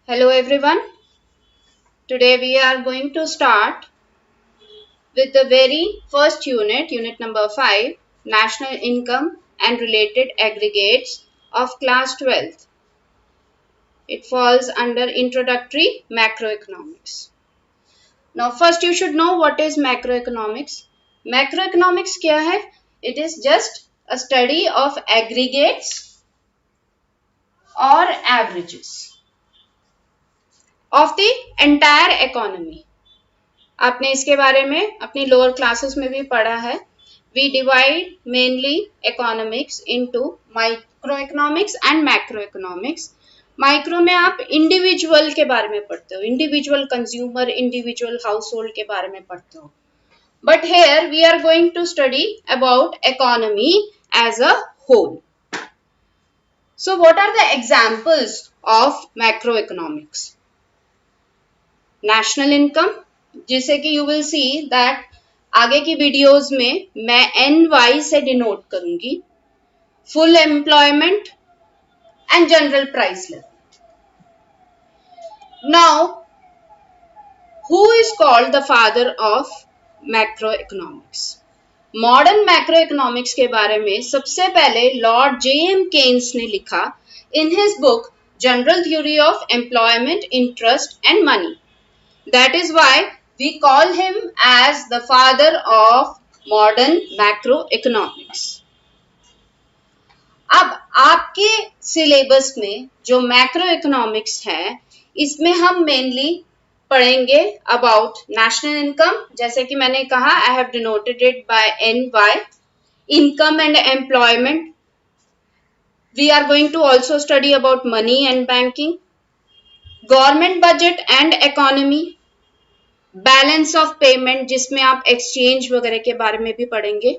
Hello everyone. Today we are going to start with the very first unit number 5, National Income and Related Aggregates of class 12th. It falls under Introductory Macroeconomics. Now first you should know what is macroeconomics. Macroeconomics क्या है? It is just a study of aggregates or averages of the entire economy. आपने इसके बारे में अपनी lower classes में भी पढ़ा है. We divide mainly economics into micro economics and macro economics. Micro में आप इंडिविजुअल के बारे में पढ़ते हो, individual consumer, individual household के बारे में पढ़ते हो. But here we are going to study about economy as a whole. So what are the examples of macro economics? National income, जिसे कि यू विल सी दैट आगे की videos में मैं NY से डिनोट करूंगी. Full employment and general price level. Now who is called the father of macro economics? Modern macro economics के बारे में सबसे पहले लॉर्ड JM केन्स ने लिखा in his book general theory of employment, interest and money. That is why we call him as the father of modern macroeconomics. अब आपके syllabus में जो मैक्रो इकोनॉमिक्स है, इसमें हम मेनली पढ़ेंगे अबाउट नेशनल इनकम. जैसे कि मैंने कहा, I have denoted it by NY, income and employment. We are going to also study about money and banking, government budget and economy, balance of payment जिसमें आप एक्सचेंज वगैरह के बारे में भी पढ़ेंगे.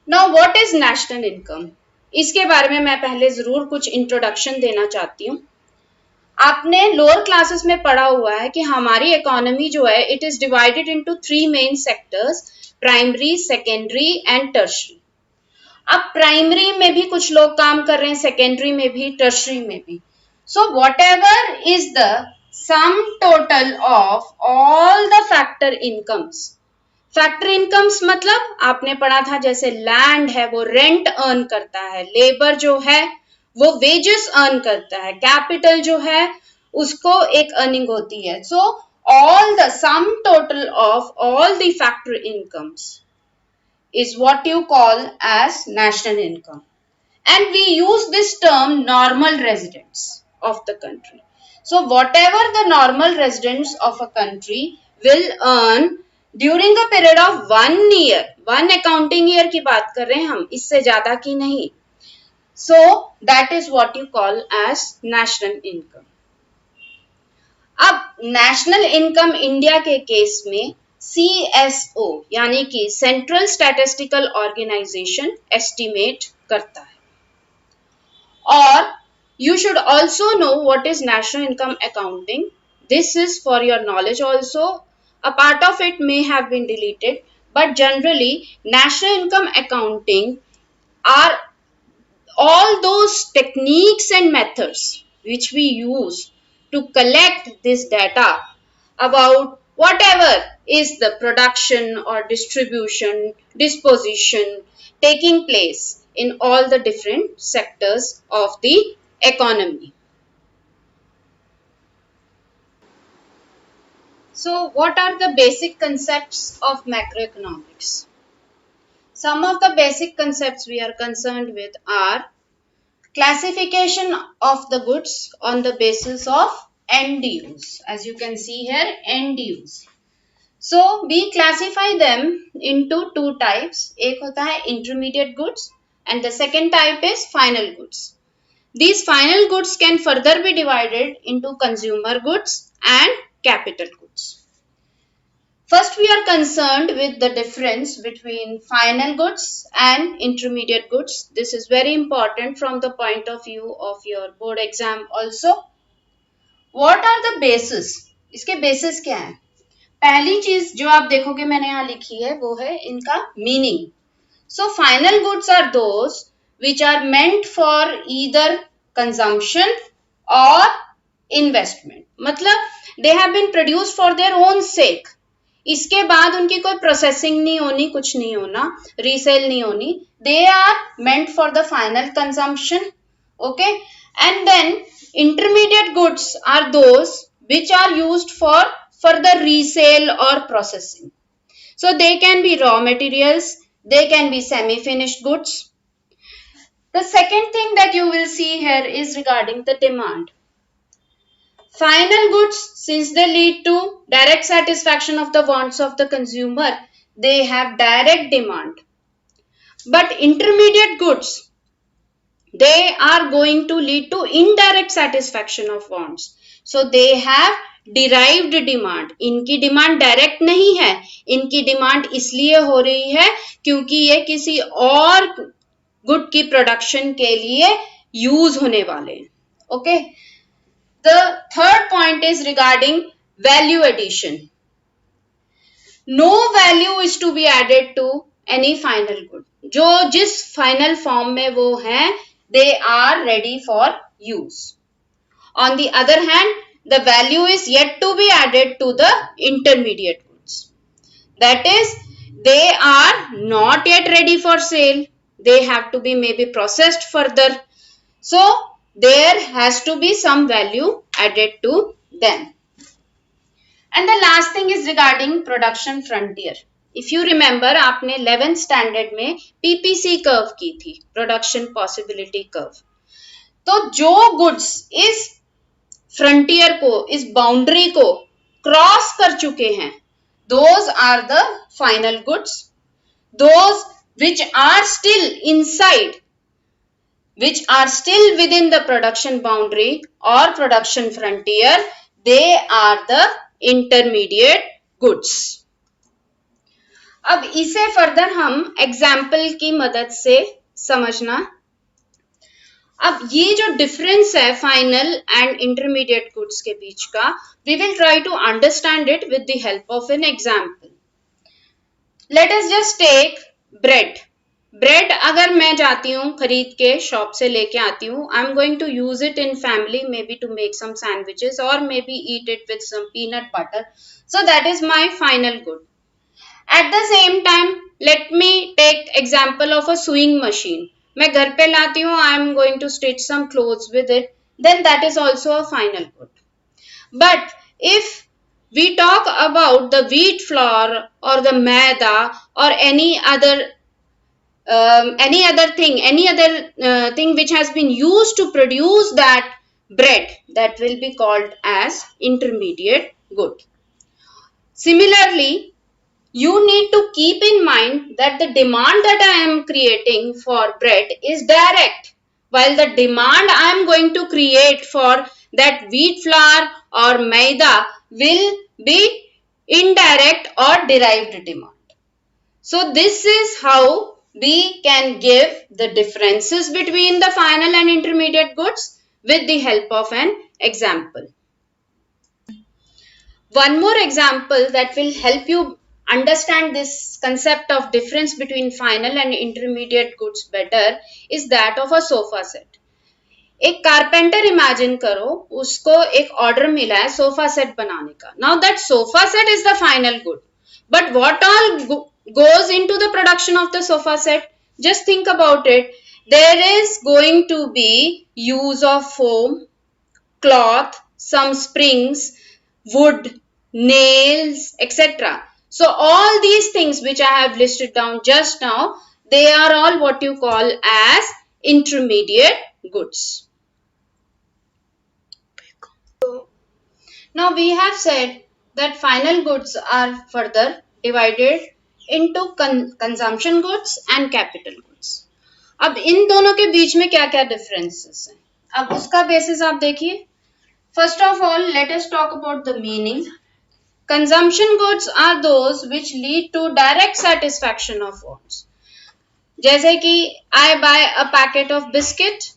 Now what is national income? इसके बारे में मैं पहले जरूर कुछ इंट्रोडक्शन देना चाहती हूँ. आपने लोअर क्लासेस में पढ़ा हुआ है कि हमारी इकोनॉमी जो है, it is divided into 3 main sectors: primary, secondary and tertiary. अब प्राइमरी में भी कुछ लोग काम कर रहे हैं, सेकेंडरी में भी, टर्शरी में भी. So what ever is the sum total of all the factor incomes. Factor incomes मतलब आपने पढ़ा था, जैसे लैंड है वो रेंट अर्न करता है, लेबर जो है वो वेजेस अर्न करता है, कैपिटल जो है उसको एक अर्निंग होती है. So all the sum total of all the factor incomes is what you call as national income, and we use this term normal residents of the country. So whatever the normal residents of a country will earn during a period of 1 year, 1 accounting year की बात कर रहे हैं हम, इससे ज्यादा की नहीं. So that is what you call as national income. अब नेशनल इनकम इंडिया के केस में CSO यानी कि सेंट्रल स्टैटिस्टिकल ऑर्गेनाइजेशन एस्टिमेट करता है. और you should also know what is national income accounting. This is for your knowledge also. A part of it may have been deleted, but generally national income accounting are all those techniques and methods which we use to collect this data about whatever is the production or distribution, disposition taking place in all the different sectors of the economy. So what are the basic concepts of macroeconomics? Some of the basic concepts we are concerned with are classification of the goods on the basis of end use. As you can see here, end use. So we classify them into 2 types. एक होता है intermediate goods and the second type is final goods. These final goods can further be divided into consumer goods and capital goods. First, we are concerned with the difference between final goods and intermediate goods. This is very important from the point of view of your board exam also. What are the bases? इसके bases क्या हैं? पहली चीज जो आप देखोगे मैंने यहाँ लिखी है वो है इनका meaning. So final goods are those which are meant for either consumption or investment, मतलब they have been produce for their own sake, इसके बाद उनकी कोई प्रोसेसिंग नहीं होनी, कुछ नहीं होना, रीसेल नहीं होनी, they are meant for the final consumption. Okay, and then intermediate goods are those which are used for further resale or processing. So they can be raw materials, they can be semi-finished goods. The second thing that you will see here is regarding the demand. Final goods, since they lead to direct satisfaction of the wants of the consumer, they have direct demand. But intermediate goods, they are going to lead to indirect satisfaction of wants. So they have derived demand. इनकी demand direct नहीं है, इनकी demand इसलिए हो रही है क्योंकि ये किसी और गुड की प्रोडक्शन के लिए यूज होने वाले हैं. Okay, the third point is regarding value addition. No value is to be added to any final good. जो जिस फाइनल फॉर्म में वो है, they are ready for use. On the other hand, the value is yet to be added to the intermediate goods. That is, they are not yet ready for sale. They have to be maybe processed further. So, there has to be some value added to them. And the last thing is regarding production frontier. If you remember, आपने 11th standard में PPC curve की थी, production possibility curve. तो जो goods इस frontier को, इस boundary को क्रॉस कर चुके हैं, those are the final goods. Those which are still inside, which are still within the production boundary और production frontier, they are the intermediate goods. अब इसे फर्दर हम एग्जाम्पल की मदद से समझना. अब ये जो डिफरेंस है फाइनल एंड इंटरमीडिएट गुड्स के बीच का, we will try to understand it with the help of an example. Let us just take bread. Bread अगर मैं जाती हूँ खरीद के, शॉप से लेके आती हूँ, I am going to use it in family, maybe to make some sandwiches और may be eat it with some peanut butter. So that is my final good. At the same time, let me take example of a sewing machine. मैं घर पे लाती हूँ, I am going to stitch some clothes with it. Then that is also a final good. But if we talk about the wheat flour or the maida or any other thing which has been used to produce that bread, that will be called as intermediate good. Similarly, you need to keep in mind that the demand that I am creating for bread is direct, while the demand I am going to create for that wheat flour or maida will be indirect or derived demand. So this is how we can give the differences between the final and intermediate goods with the help of an example. One more example that will help you understand this concept of difference between final and intermediate goods better is that of a sofa set. एक carpenter imagine करो, उसको एक order मिला है sofa set बनाने का. Now that sofa set is the final good, but what all goes into the production of the sofa set? Just think about it. There is going to be use of foam, cloth, some springs, wood, nails, etc. So all these things which I have listed down just now, they are all what you call as intermediate goods. Now we have said that final goods are further divided into consumption goods and capital goods. अब इन दोनों के बीच में क्या क्या differences हैं, अब उसका basis आप देखिए. First of all, let us talk about the meaning. Consumption goods are those which lead to direct satisfaction of wants. जैसे कि I buy a packet of biscuit,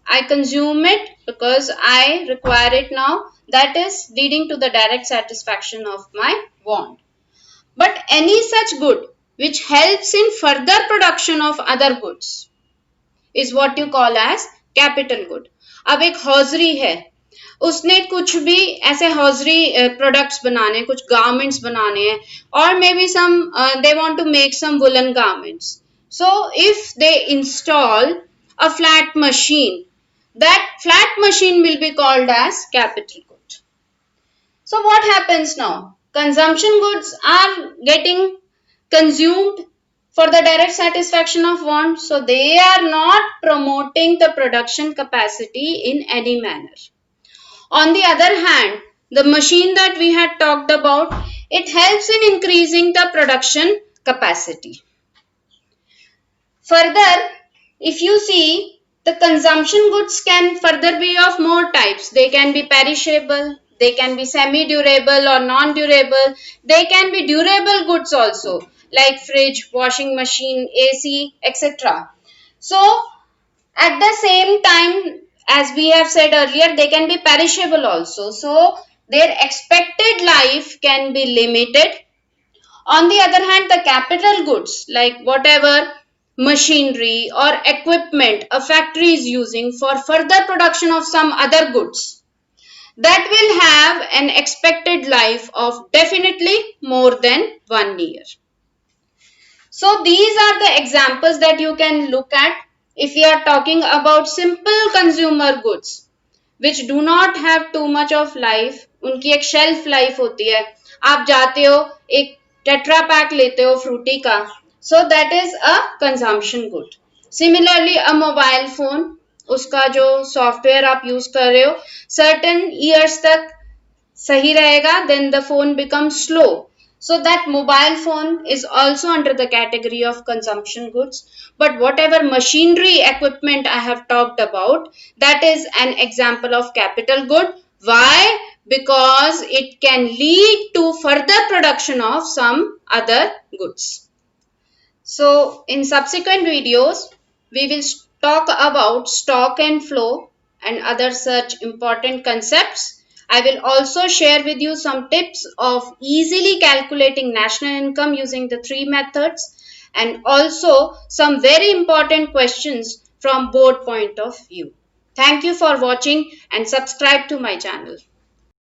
I consume it because I require it now. That is leading to the direct satisfaction of my want. But any such good which helps in further production of other goods is what you call as capital good. अब एक hosiery है, उसने कुछ भी ऐसे hosiery products बनाने, कुछ garments बनाने हैं, और मे be some they want to make some woollen garments. So if they install a flat machine, that flat machine will be called as capital good. So what happens now? Consumption goods are getting consumed for the direct satisfaction of want. So they are not promoting the production capacity in any manner. On the other hand, the machine that we had talked about, it helps in increasing the production capacity. Further, if you see, the consumption goods can further be of more types. They can be perishable, they can be semi-durable or non-durable. They can be durable goods also, like fridge, washing machine, AC, etc. So, at the same time, as we have said earlier, they can be perishable also. So, their expected life can be limited. On the other hand, the capital goods, like whatever machinery or equipment a factory is using for further production of some other goods, that will have an expected life of definitely more than 1 year. So these are the examples that you can look at if we are talking about simple consumer goods which do not have too much of life. उनकी एक shelf life होती है. आप जाते हो एक tetra pack लेते हो फ्रूटी का, so that is a consumption good. Similarly, a mobile phone, उसका जो सॉफ्टवेयर आप यूज कर रहे हो certain years तक सही रहेगा, then the phone becomes slow. So that mobile phone is also under the category of consumption goods. But whatever machinery equipment I have talked about, that is an example of capital good. Why? Because it can lead to further production of some other goods. So in subsequent videos, we will talk about stock and flow and other such important concepts. I will also share with you some tips of easily calculating national income using the three methods, and also some very important questions from board point of view. Thank you for watching and subscribe to my channel.